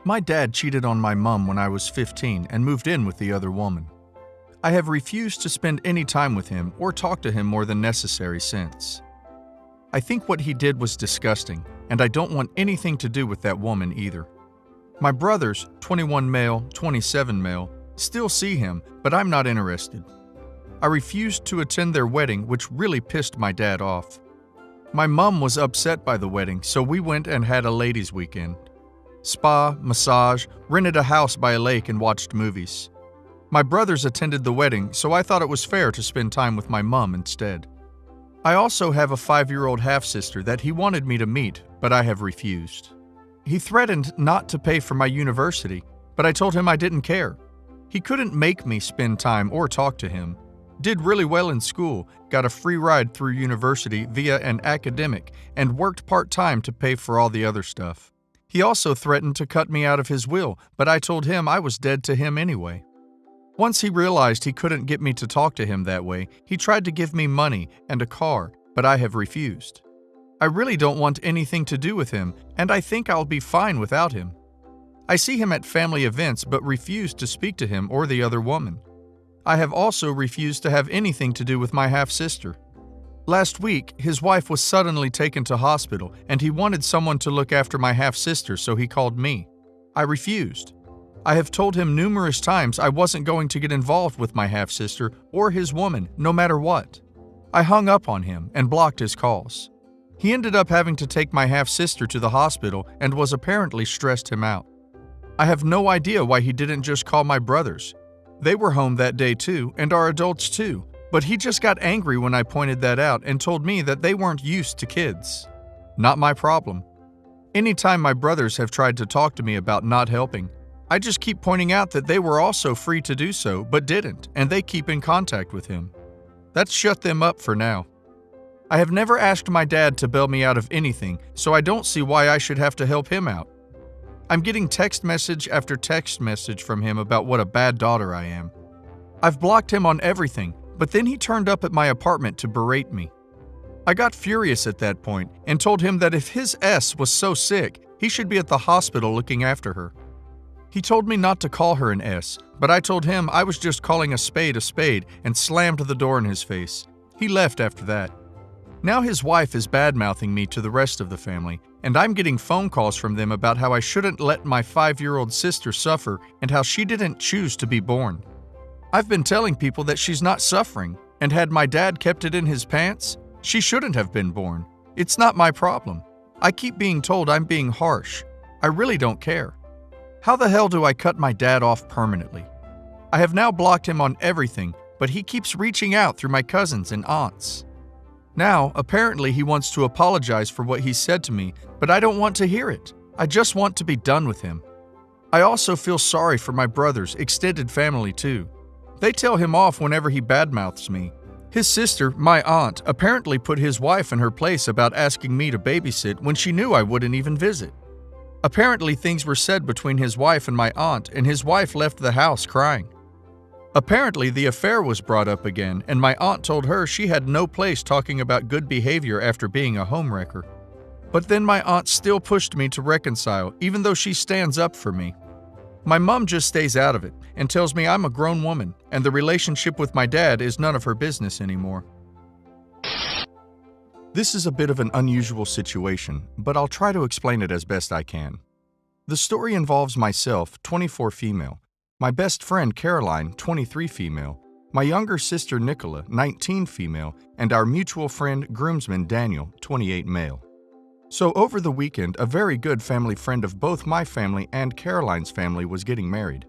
My dad cheated on my mom when I was 15 and moved in with the other woman. I have refused to spend any time with him or talk to him more than necessary since. I think what he did was disgusting, and I don't want anything to do with that woman either. My brothers, 21 male, 27 male, still see him, but I'm not interested. I refused to attend their wedding, which really pissed my dad off. My mom was upset by the wedding, so we went and had a ladies' weekend. Spa, massage, rented a house by a lake and watched movies. My brothers attended the wedding, so I thought it was fair to spend time with my mom instead. I also have a 5-year-old half-sister that he wanted me to meet, but I have refused. He threatened not to pay for my university, but I told him I didn't care. He couldn't make me spend time or talk to him. Did really well in school, got a free ride through university via an academic, and worked part-time to pay for all the other stuff. He also threatened to cut me out of his will, but I told him I was dead to him anyway. Once he realized he couldn't get me to talk to him that way, he tried to give me money and a car, but I have refused. I really don't want anything to do with him, and I think I'll be fine without him. I see him at family events but refuse to speak to him or the other woman. I have also refused to have anything to do with my half-sister. Last week, his wife was suddenly taken to hospital, and he wanted someone to look after my half-sister, so he called me. I refused. I have told him numerous times I wasn't going to get involved with my half-sister or his woman, no matter what. I hung up on him and blocked his calls. He ended up having to take my half-sister to the hospital and was apparently stressed him out. I have no idea why he didn't just call my brothers. They were home that day too and are adults too, but he just got angry when I pointed that out and told me that they weren't used to kids. Not my problem. Anytime my brothers have tried to talk to me about not helping, I just keep pointing out that they were also free to do so, but didn't, and they keep in contact with him. That's shut them up for now. I have never asked my dad to bail me out of anything, so I don't see why I should have to help him out. I'm getting text message after text message from him about what a bad daughter I am. I've blocked him on everything, but then he turned up at my apartment to berate me. I got furious at that point and told him that if his S was so sick, he should be at the hospital looking after her. He told me not to call her an S, but I told him I was just calling a spade and slammed the door in his face. He left after that. Now his wife is bad-mouthing me to the rest of the family, and I'm getting phone calls from them about how I shouldn't let my 5-year-old sister suffer and how she didn't choose to be born. I've been telling people that she's not suffering, and had my dad kept it in his pants, she shouldn't have been born. It's not my problem. I keep being told I'm being harsh. I really don't care. How the hell do I cut my dad off permanently? I have now blocked him on everything, but he keeps reaching out through my cousins and aunts. Now, apparently he wants to apologize for what he said to me, but I don't want to hear it. I just want to be done with him. I also feel sorry for my brothers, extended family too. They tell him off whenever he badmouths me. His sister, my aunt, apparently put his wife in her place about asking me to babysit when she knew I wouldn't even visit. Apparently things were said between his wife and my aunt, and his wife left the house crying. Apparently the affair was brought up again, and my aunt told her she had no place talking about good behavior after being a homewrecker. But then my aunt still pushed me to reconcile, even though she stands up for me. My mom just stays out of it and tells me I'm a grown woman, and the relationship with my dad is none of her business anymore. This is a bit of an unusual situation, but I'll try to explain it as best I can. The story involves myself, 24 female, my best friend Caroline, 23 female, my younger sister Nicola, 19 female, and our mutual friend groomsman Daniel, 28 male. So over the weekend, a very good family friend of both my family and Caroline's family was getting married.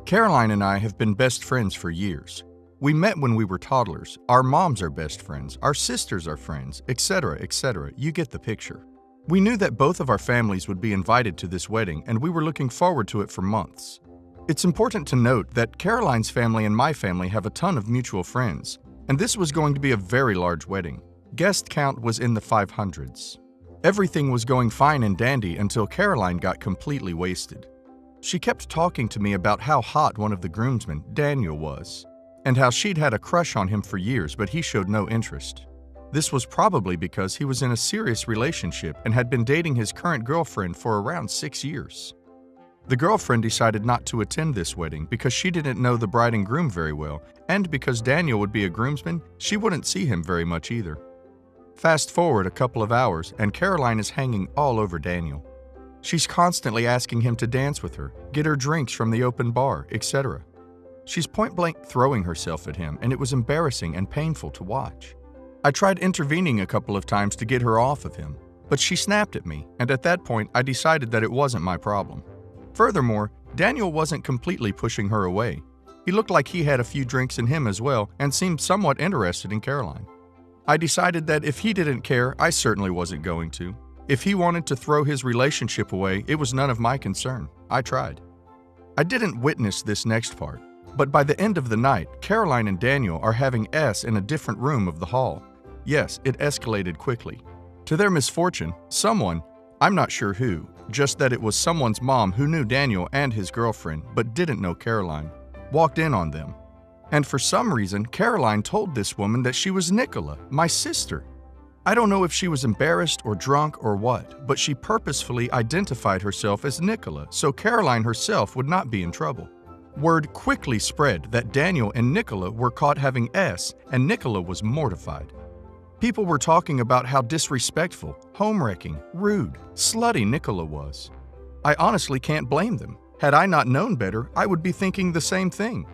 Caroline and I have been best friends for years. We met when we were toddlers, our moms are best friends, our sisters are friends, etc., etc. You get the picture. We knew that both of our families would be invited to this wedding, and we were looking forward to it for months. It's important to note that Caroline's family and my family have a ton of mutual friends, and this was going to be a very large wedding. Guest count was in the 500s. Everything was going fine and dandy until Caroline got completely wasted. She kept talking to me about how hot one of the groomsmen, Daniel, was, and how she'd had a crush on him for years, but he showed no interest. This was probably because he was in a serious relationship and had been dating his current girlfriend for around 6 years. The girlfriend decided not to attend this wedding because she didn't know the bride and groom very well, and because Daniel would be a groomsman, she wouldn't see him very much either. Fast forward a couple of hours, and Caroline is hanging all over Daniel. She's constantly asking him to dance with her, get her drinks from the open bar, etc. She's point-blank throwing herself at him, and it was embarrassing and painful to watch. I tried intervening a couple of times to get her off of him, but she snapped at me, and at that point I decided that it wasn't my problem. Furthermore, Daniel wasn't completely pushing her away. He looked like he had a few drinks in him as well and seemed somewhat interested in Caroline. I decided that if he didn't care, I certainly wasn't going to. If he wanted to throw his relationship away, it was none of my concern. I tried. I didn't witness this next part, but by the end of the night, Caroline and Daniel are having S in a different room of the hall. Yes, it escalated quickly. To their misfortune, someone, I'm not sure who, just that it was someone's mom who knew Daniel and his girlfriend but didn't know Caroline, walked in on them. And for some reason, Caroline told this woman that she was Nicola, my sister. I don't know if she was embarrassed or drunk or what, but she purposefully identified herself as Nicola so Caroline herself would not be in trouble. Word quickly spread that Daniel and Nicola were caught having S, and Nicola was mortified. People were talking about how disrespectful, home-wrecking, rude, slutty Nicola was. I honestly can't blame them. Had I not known better, I would be thinking the same thing.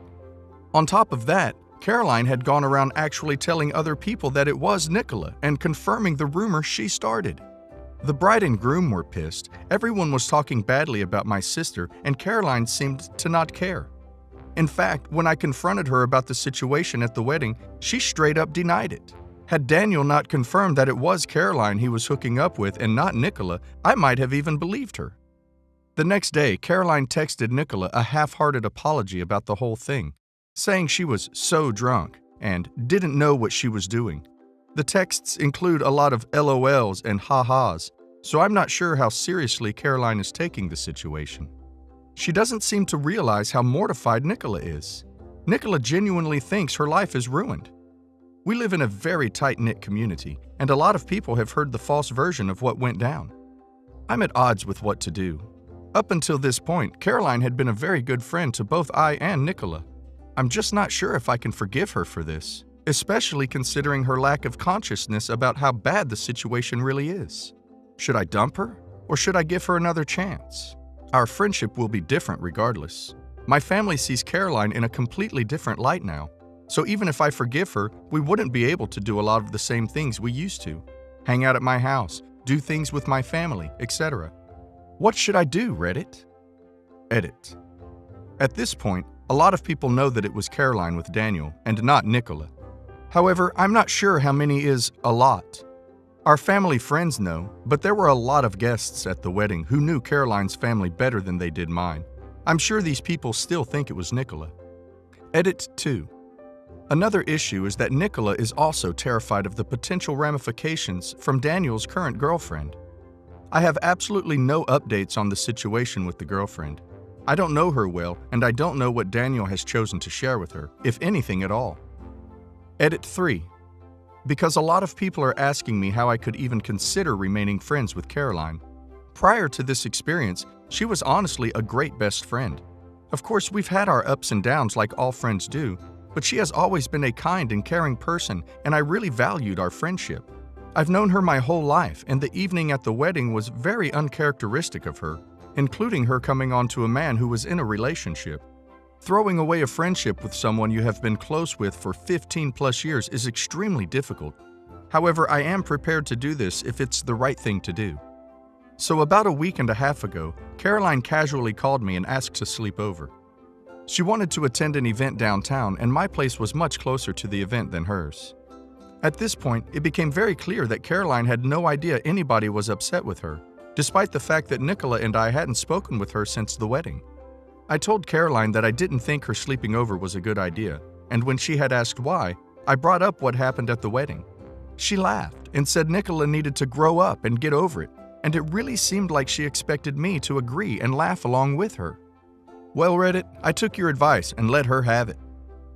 On top of that, Caroline had gone around actually telling other people that it was Nicola and confirming the rumor she started. The bride and groom were pissed, everyone was talking badly about my sister, and Caroline seemed to not care. In fact, when I confronted her about the situation at the wedding, she straight up denied it. Had Daniel not confirmed that it was Caroline he was hooking up with and not Nicola, I might have even believed her. The next day, Caroline texted Nicola a half-hearted apology about the whole thing, saying she was so drunk and didn't know what she was doing. The texts include a lot of LOLs and ha-has, so I'm not sure how seriously Caroline is taking the situation. She doesn't seem to realize how mortified Nicola is. Nicola genuinely thinks her life is ruined. We live in a very tight-knit community, and a lot of people have heard the false version of what went down. I'm at odds with what to do. Up until this point, Caroline had been a very good friend to both I and Nicola. I'm just not sure if I can forgive her for this, especially considering her lack of consciousness about how bad the situation really is. Should I dump her, or should I give her another chance? Our friendship will be different regardless. My family sees Caroline in a completely different light now. So even if I forgive her, we wouldn't be able to do a lot of the same things we used to. Hang out at my house, do things with my family, etc. What should I do, Reddit? Edit. At this point, a lot of people know that it was Caroline with Daniel and not Nicola. However, I'm not sure how many is a lot. Our family friends know, but there were a lot of guests at the wedding who knew Caroline's family better than they did mine. I'm sure these people still think it was Nicola. Edit 2. Another issue is that Nicola is also terrified of the potential ramifications from Daniel's current girlfriend. I have absolutely no updates on the situation with the girlfriend. I don't know her well, and I don't know what Daniel has chosen to share with her, if anything at all. Edit 3. Because a lot of people are asking me how I could even consider remaining friends with Caroline. Prior to this experience, she was honestly a great best friend. Of course, we've had our ups and downs like all friends do, but she has always been a kind and caring person, and I really valued our friendship. I've known her my whole life, and the evening at the wedding was very uncharacteristic of her, including her coming on to a man who was in a relationship. Throwing away a friendship with someone you have been close with for 15 plus years is extremely difficult. However, I am prepared to do this if it's the right thing to do. So about a week and a half ago, Caroline casually called me and asked to sleep over. She wanted to attend an event downtown, and my place was much closer to the event than hers. At this point, it became very clear that Caroline had no idea anybody was upset with her, despite the fact that Nicola and I hadn't spoken with her since the wedding. I told Caroline that I didn't think her sleeping over was a good idea, and when she had asked why, I brought up what happened at the wedding. She laughed and said Nicola needed to grow up and get over it, and it really seemed like she expected me to agree and laugh along with her. Well, Reddit, I took your advice and let her have it.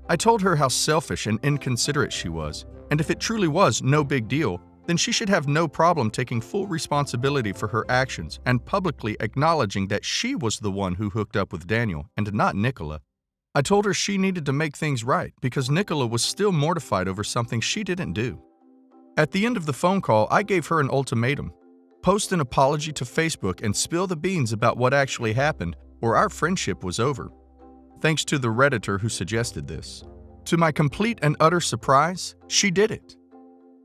I told her how selfish and inconsiderate she was, and if it truly was no big deal, then she should have no problem taking full responsibility for her actions and publicly acknowledging that she was the one who hooked up with Daniel and not Nicola. I told her she needed to make things right because Nicola was still mortified over something she didn't do. At the end of the phone call, I gave her an ultimatum. Post an apology to Facebook and spill the beans about what actually happened, or our friendship was over. Thanks to the Redditor who suggested this. To my complete and utter surprise, she did it.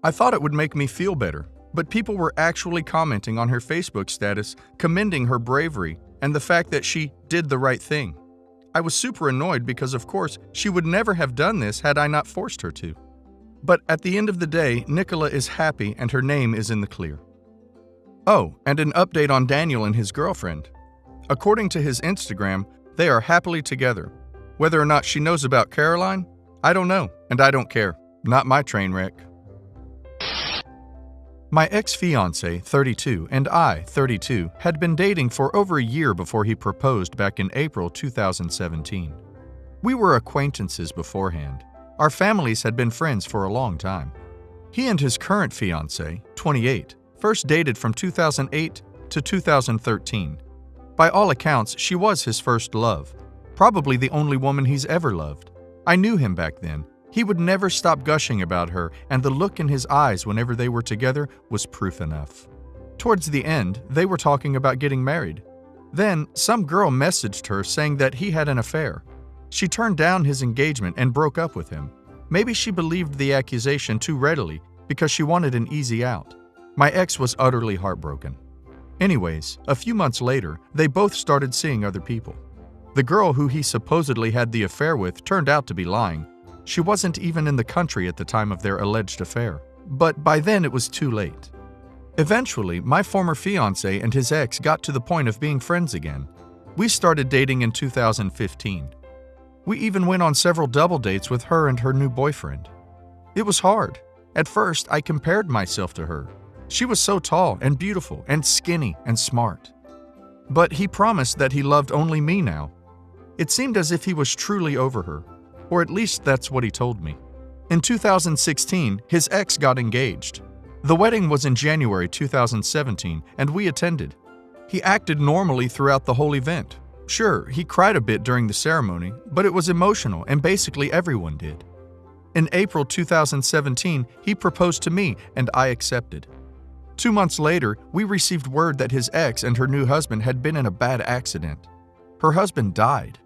I thought it would make me feel better, but people were actually commenting on her Facebook status, commending her bravery and the fact that she did the right thing. I was super annoyed because, of course, she would never have done this had I not forced her to. But at the end of the day, Nicola is happy and her name is in the clear. Oh, and an update on Daniel and his girlfriend. According to his Instagram, they are happily together. Whether or not she knows about Caroline, I don't know, and I don't care. Not my train wreck. My ex-fiance, 32, and I, 32, had been dating for over a year before he proposed back in April 2017. We were acquaintances beforehand. Our families had been friends for a long time. He and his current fiancée, 28, first dated from 2008 to 2013. By all accounts, she was his first love, probably the only woman he's ever loved. I knew him back then. He would never stop gushing about her, and the look in his eyes whenever they were together was proof enough. Towards the end, they were talking about getting married. Then, some girl messaged her saying that he had an affair. She turned down his engagement and broke up with him. Maybe she believed the accusation too readily because she wanted an easy out. My ex was utterly heartbroken. Anyways, a few months later, they both started seeing other people. The girl who he supposedly had the affair with turned out to be lying. She wasn't even in the country at the time of their alleged affair. But by then it was too late. Eventually, my former fiancé and his ex got to the point of being friends again. We started dating in 2015. We even went on several double dates with her and her new boyfriend. It was hard. At first, I compared myself to her. She was so tall and beautiful and skinny and smart. But he promised that he loved only me now. It seemed as if he was truly over her, or at least that's what he told me. In 2016, his ex got engaged. The wedding was in January 2017, and we attended. He acted normally throughout the whole event. Sure, he cried a bit during the ceremony, but it was emotional, and basically everyone did. In April 2017, he proposed to me, and I accepted. 2 months later, we received word that his ex and her new husband had been in a bad accident. Her husband died.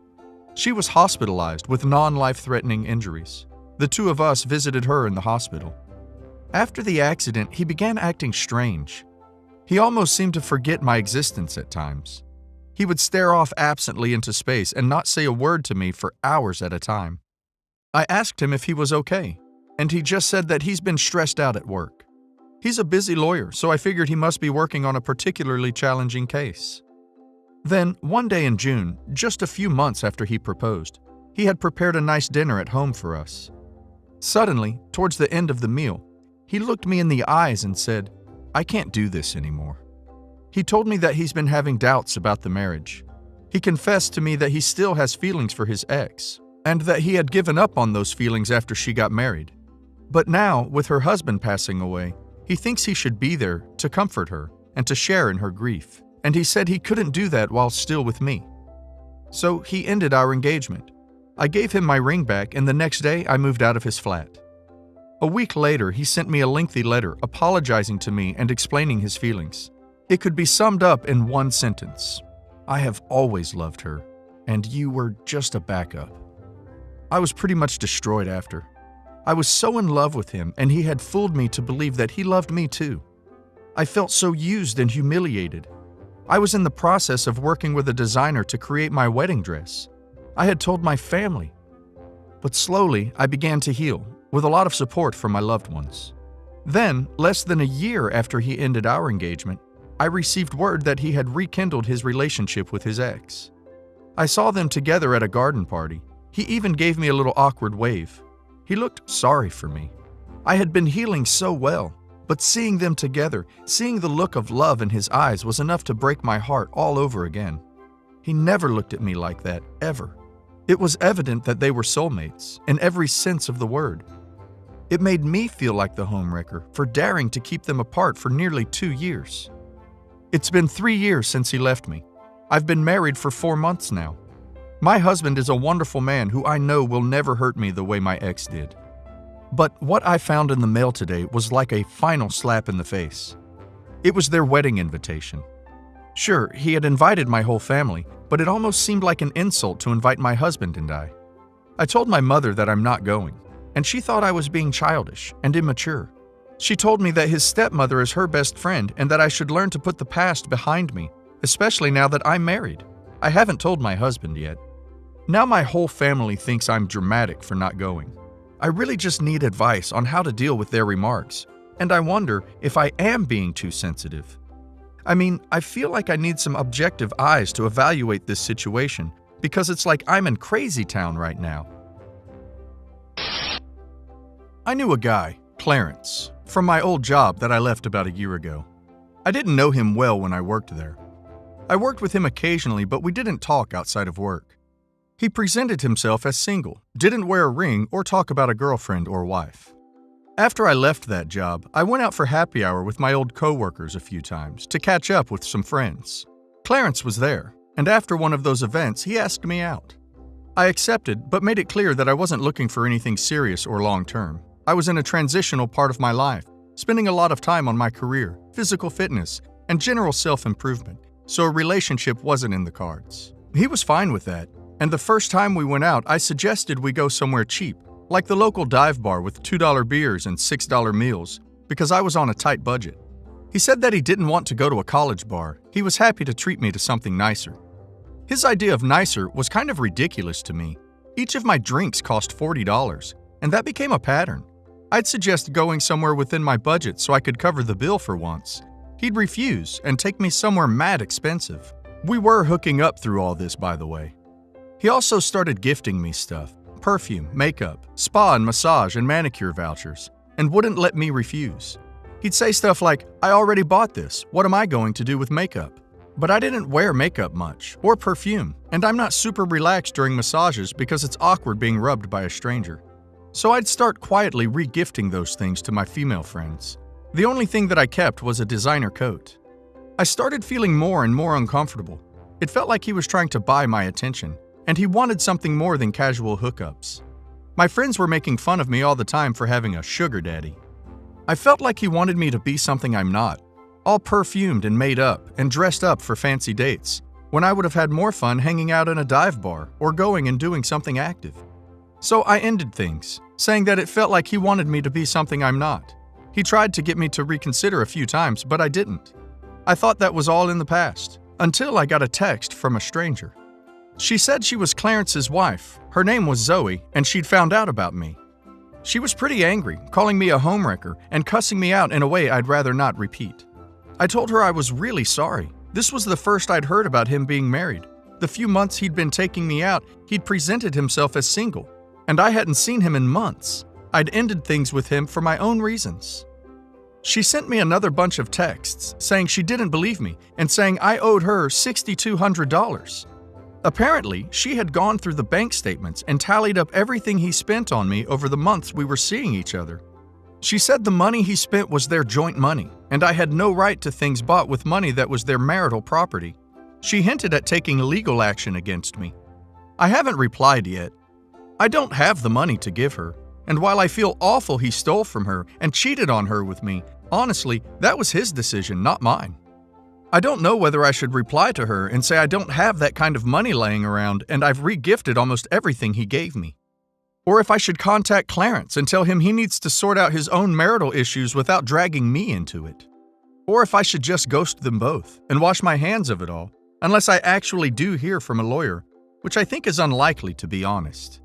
She was hospitalized with non-life-threatening injuries. The two of us visited her in the hospital. After the accident, he began acting strange. He almost seemed to forget my existence at times. He would stare off absently into space and not say a word to me for hours at a time. I asked him if he was okay, and he just said that he's been stressed out at work. He's a busy lawyer, so I figured he must be working on a particularly challenging case. Then, one day in June, just a few months after he proposed, he had prepared a nice dinner at home for us. Suddenly, towards the end of the meal, he looked me in the eyes and said, "I can't do this anymore." He told me that he's been having doubts about the marriage. He confessed to me that he still has feelings for his ex, and that he had given up on those feelings after she got married. But now, with her husband passing away, he thinks he should be there to comfort her and to share in her grief, and he said he couldn't do that while still with me. So he ended our engagement. I gave him my ring back, and the next day I moved out of his flat. A week later, he sent me a lengthy letter apologizing to me and explaining his feelings. It could be summed up in one sentence: "I have always loved her, and you were just a backup." I was pretty much destroyed after. I was so in love with him, and he had fooled me to believe that he loved me too. I felt so used and humiliated. I was in the process of working with a designer to create my wedding dress. I had told my family. But slowly, I began to heal, with a lot of support from my loved ones. Then, less than a year after he ended our engagement, I received word that he had rekindled his relationship with his ex. I saw them together at a garden party. He even gave me a little awkward wave. He looked sorry for me. I had been healing so well, but seeing them together, seeing the look of love in his eyes was enough to break my heart all over again. He never looked at me like that, ever. It was evident that they were soulmates, in every sense of the word. It made me feel like the homewrecker for daring to keep them apart for nearly 2 years. It's been 3 years since he left me. I've been married for 4 months now. My husband is a wonderful man who I know will never hurt me the way my ex did. But what I found in the mail today was like a final slap in the face. It was their wedding invitation. Sure, he had invited my whole family, but it almost seemed like an insult to invite my husband and I. I told my mother that I'm not going, and she thought I was being childish and immature. She told me that his stepmother is her best friend and that I should learn to put the past behind me, especially now that I'm married. I haven't told my husband yet. Now my whole family thinks I'm dramatic for not going. I really just need advice on how to deal with their remarks, and I wonder if I am being too sensitive. I mean, I feel like I need some objective eyes to evaluate this situation because it's like I'm in crazy town right now. I knew a guy, Clarence, from my old job that I left about a year ago. I didn't know him well when I worked there. I worked with him occasionally, but we didn't talk outside of work. He presented himself as single, didn't wear a ring or talk about a girlfriend or wife. After I left that job, I went out for happy hour with my old coworkers a few times to catch up with some friends. Clarence was there, and after one of those events, he asked me out. I accepted, but made it clear that I wasn't looking for anything serious or long-term. I was in a transitional part of my life, spending a lot of time on my career, physical fitness, and general self-improvement, so a relationship wasn't in the cards. He was fine with that, and the first time we went out, I suggested we go somewhere cheap, like the local dive bar with $2 beers and $6 meals, because I was on a tight budget. He said that he didn't want to go to a college bar. He was happy to treat me to something nicer. His idea of nicer was kind of ridiculous to me. Each of my drinks cost $40, and that became a pattern. I'd suggest going somewhere within my budget so I could cover the bill for once. He'd refuse and take me somewhere mad expensive. We were hooking up through all this, by the way. He also started gifting me stuff, perfume, makeup, spa and massage and manicure vouchers, and wouldn't let me refuse. He'd say stuff like, "I already bought this, what am I going to do with makeup?" But I didn't wear makeup much, or perfume, and I'm not super relaxed during massages because it's awkward being rubbed by a stranger. So I'd start quietly re-gifting those things to my female friends. The only thing that I kept was a designer coat. I started feeling more and more uncomfortable. It felt like he was trying to buy my attention, and he wanted something more than casual hookups. My friends were making fun of me all the time for having a sugar daddy. I felt like he wanted me to be something I'm not, all perfumed and made up and dressed up for fancy dates, when I would have had more fun hanging out in a dive bar or going and doing something active. So I ended things, saying that it felt like he wanted me to be something I'm not. He tried to get me to reconsider a few times, but I didn't. I thought that was all in the past, until I got a text from a stranger. She said she was Clarence's wife. Her name was Zoe, and she'd found out about me. She was pretty angry, calling me a homewrecker and cussing me out in a way I'd rather not repeat. I told her I was really sorry. This was the first I'd heard about him being married. The few months he'd been taking me out, he'd presented himself as single, and I hadn't seen him in months. I'd ended things with him for my own reasons. She sent me another bunch of texts saying she didn't believe me and saying I owed her $6,200. Apparently, she had gone through the bank statements and tallied up everything he spent on me over the months we were seeing each other. She said the money he spent was their joint money, and I had no right to things bought with money that was their marital property. She hinted at taking legal action against me. I haven't replied yet. I don't have the money to give her, and while I feel awful he stole from her and cheated on her with me, honestly, that was his decision, not mine. I don't know whether I should reply to her and say I don't have that kind of money laying around and I've re-gifted almost everything he gave me. Or if I should contact Clarence and tell him he needs to sort out his own marital issues without dragging me into it. Or if I should just ghost them both and wash my hands of it all, unless I actually do hear from a lawyer, which I think is unlikely, to be honest.